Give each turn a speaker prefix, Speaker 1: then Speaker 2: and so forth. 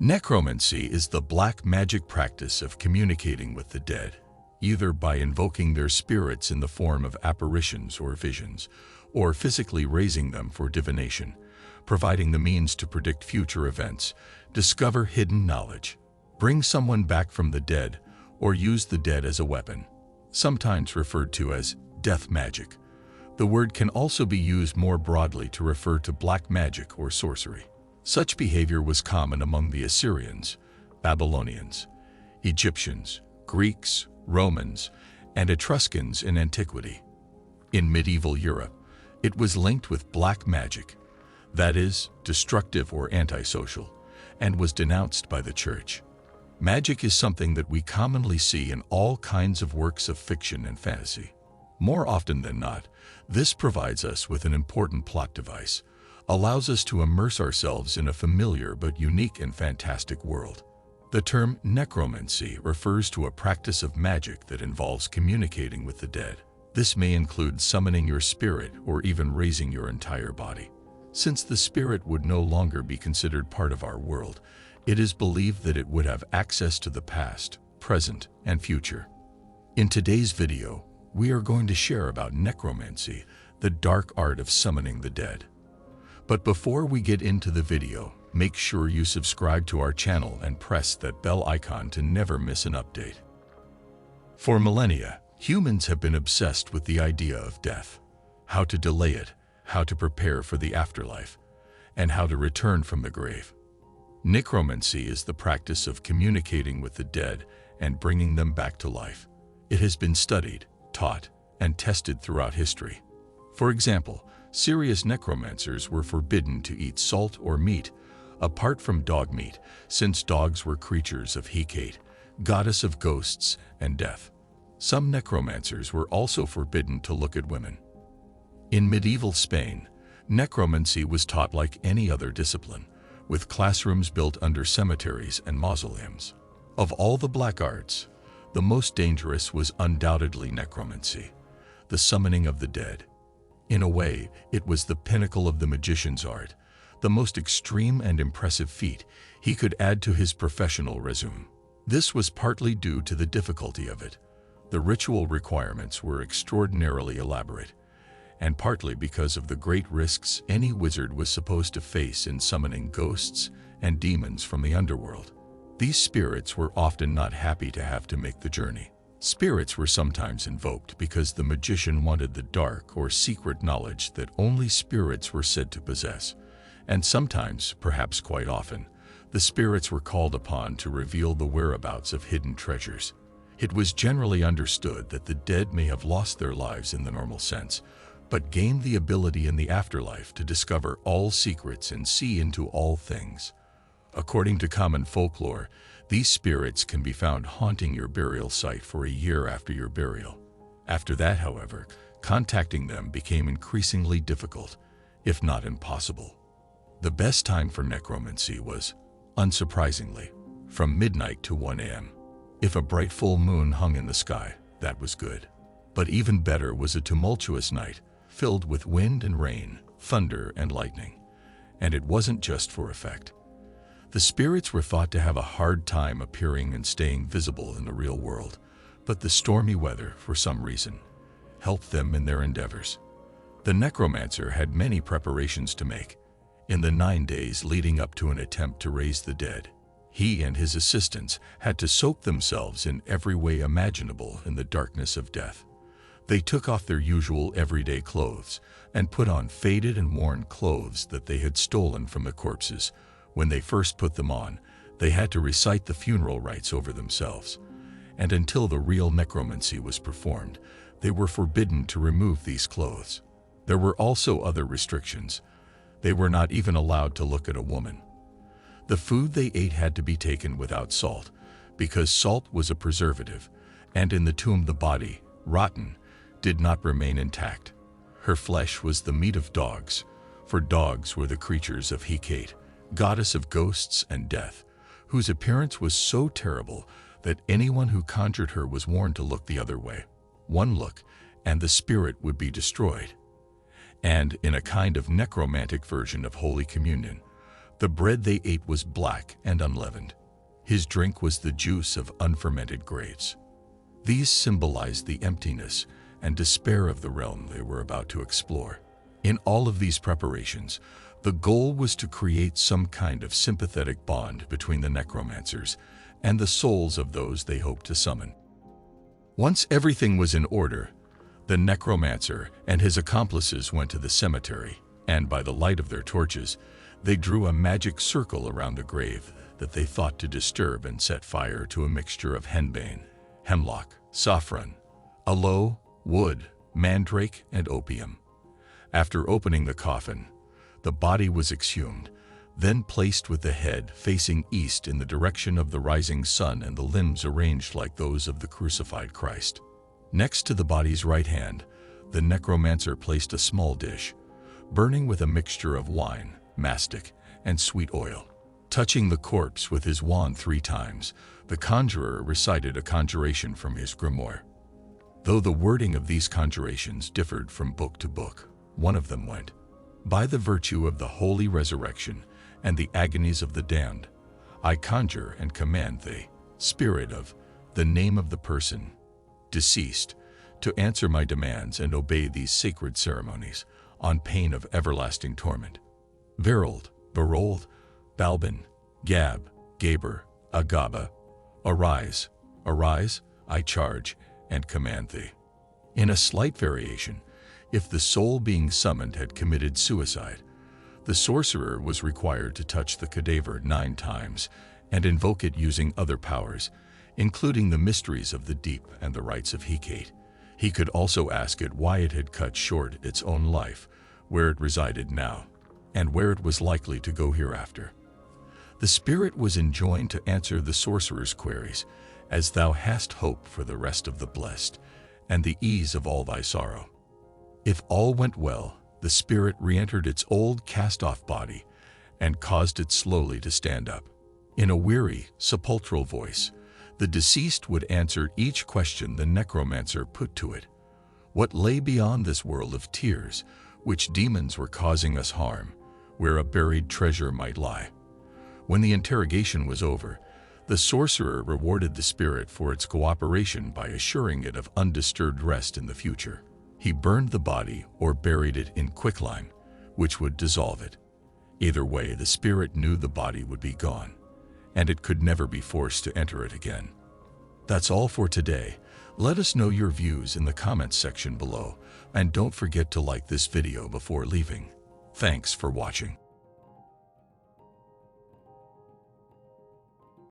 Speaker 1: Necromancy is the black magic practice of communicating with the dead, either by invoking their spirits in the form of apparitions or visions, or physically raising them for divination, providing the means to predict future events, discover hidden knowledge, bring someone back from the dead, or use the dead as a weapon, sometimes referred to as death magic. The word can also be used more broadly to refer to black magic or sorcery. Such behavior was common among the Assyrians, Babylonians, Egyptians, Greeks, Romans, and Etruscans in antiquity. In medieval Europe, it was linked with black magic, that is, destructive or antisocial, and was denounced by the church. Magic is something that we commonly see in all kinds of works of fiction and fantasy. More often than not, this provides us with an important plot device, allows us to immerse ourselves in a familiar but unique and fantastic world. The term necromancy refers to a practice of magic that involves communicating with the dead. This may include summoning your spirit or even raising your entire body. Since the spirit would no longer be considered part of our world, it is believed that it would have access to the past, present, and future. In today's video, we are going to share about necromancy, the dark art of summoning the dead. But before we get into the video, make sure you subscribe to our channel and press that bell icon to never miss an update. For millennia, humans have been obsessed with the idea of death, how to delay it, how to prepare for the afterlife, and how to return from the grave. Necromancy is the practice of communicating with the dead and bringing them back to life. It has been studied, taught, and tested throughout history. For example, serious necromancers were forbidden to eat salt or meat, apart from dog meat, since dogs were creatures of Hecate, goddess of ghosts and death. Some necromancers were also forbidden to look at women. In medieval Spain, necromancy was taught like any other discipline, with classrooms built under cemeteries and mausoleums. Of all the black arts, the most dangerous was undoubtedly necromancy, the summoning of the dead. In a way, it was the pinnacle of the magician's art, the most extreme and impressive feat he could add to his professional resume. This was partly due to the difficulty of it. The ritual requirements were extraordinarily elaborate, and partly because of the great risks any wizard was supposed to face in summoning ghosts and demons from the underworld. These spirits were often not happy to have to make the journey. Spirits were sometimes invoked because the magician wanted the dark or secret knowledge that only spirits were said to possess, and sometimes, perhaps quite often, the spirits were called upon to reveal the whereabouts of hidden treasures. It was generally understood that the dead may have lost their lives in the normal sense, but gained the ability in the afterlife to discover all secrets and see into all things. According to common folklore, these spirits can be found haunting your burial site for a year after your burial. After that, however, contacting them became increasingly difficult, if not impossible. The best time for necromancy was, unsurprisingly, from midnight to 1 a.m. If a bright full moon hung in the sky, that was good. But even better was a tumultuous night, filled with wind and rain, thunder and lightning. And it wasn't just for effect. The spirits were thought to have a hard time appearing and staying visible in the real world, but the stormy weather, for some reason, helped them in their endeavors. The necromancer had many preparations to make. In the 9 days leading up to an attempt to raise the dead, he and his assistants had to soak themselves in every way imaginable in the darkness of death. They took off their usual everyday clothes and put on faded and worn clothes that they had stolen from the corpses. When they first put them on, they had to recite the funeral rites over themselves, and until the real necromancy was performed, they were forbidden to remove these clothes. There were also other restrictions. They were not even allowed to look at a woman. The food they ate had to be taken without salt, because salt was a preservative, and in the tomb the body, rotten, did not remain intact. Her flesh was the meat of dogs, for dogs were the creatures of Hecate, goddess of ghosts and death, whose appearance was so terrible that anyone who conjured her was warned to look the other way. One look, and the spirit would be destroyed. And in a kind of necromantic version of Holy Communion, The bread they ate was black and unleavened. His drink was the juice of unfermented grapes. These symbolized the emptiness and despair of the realm they were about to explore. In all of these preparations, the goal was to create some kind of sympathetic bond between the necromancers and the souls of those they hoped to summon. Once everything was in order, the necromancer and his accomplices went to the cemetery, and by the light of their torches, they drew a magic circle around the grave that they thought to disturb and set fire to a mixture of henbane, hemlock, saffron, aloe, wood, mandrake, and opium. After opening the coffin, the body was exhumed, then placed with the head facing east in the direction of the rising sun and the limbs arranged like those of the crucified Christ. Next to the body's right hand, the necromancer placed a small dish, burning with a mixture of wine, mastic, and sweet oil. Touching the corpse with his wand 3 times, the conjurer recited a conjuration from his grimoire. Though the wording of these conjurations differed from book to book, one of them went, "By the virtue of the holy resurrection and the agonies of the damned, I conjure and command thee, spirit of the name of the person deceased, to answer my demands and obey these sacred ceremonies, on pain of everlasting torment. Verold, Berold, Balbin, Gab, Gaber, Agaba, arise, arise, I charge and command thee." In a slight variation, if the soul being summoned had committed suicide, the sorcerer was required to touch the cadaver 9 times and invoke it using other powers, including the mysteries of the deep and the rites of Hecate. He could also ask it why it had cut short its own life, where it resided now, and where it was likely to go hereafter. The spirit was enjoined to answer the sorcerer's queries, as thou hast hope for the rest of the blessed, and the ease of all thy sorrow. If all went well, the spirit re-entered its old cast-off body and caused it slowly to stand up. In a weary, sepulchral voice, the deceased would answer each question the necromancer put to it. What lay beyond this world of tears, which demons were causing us harm, where a buried treasure might lie? When the interrogation was over, the sorcerer rewarded the spirit for its cooperation by assuring it of undisturbed rest in the future. He burned the body or buried it in quicklime, which would dissolve it. Either way, the spirit knew the body would be gone, and it could never be forced to enter it again. That's all for today. Let us know your views in the comments section below, and don't forget to like this video before leaving. Thanks for watching.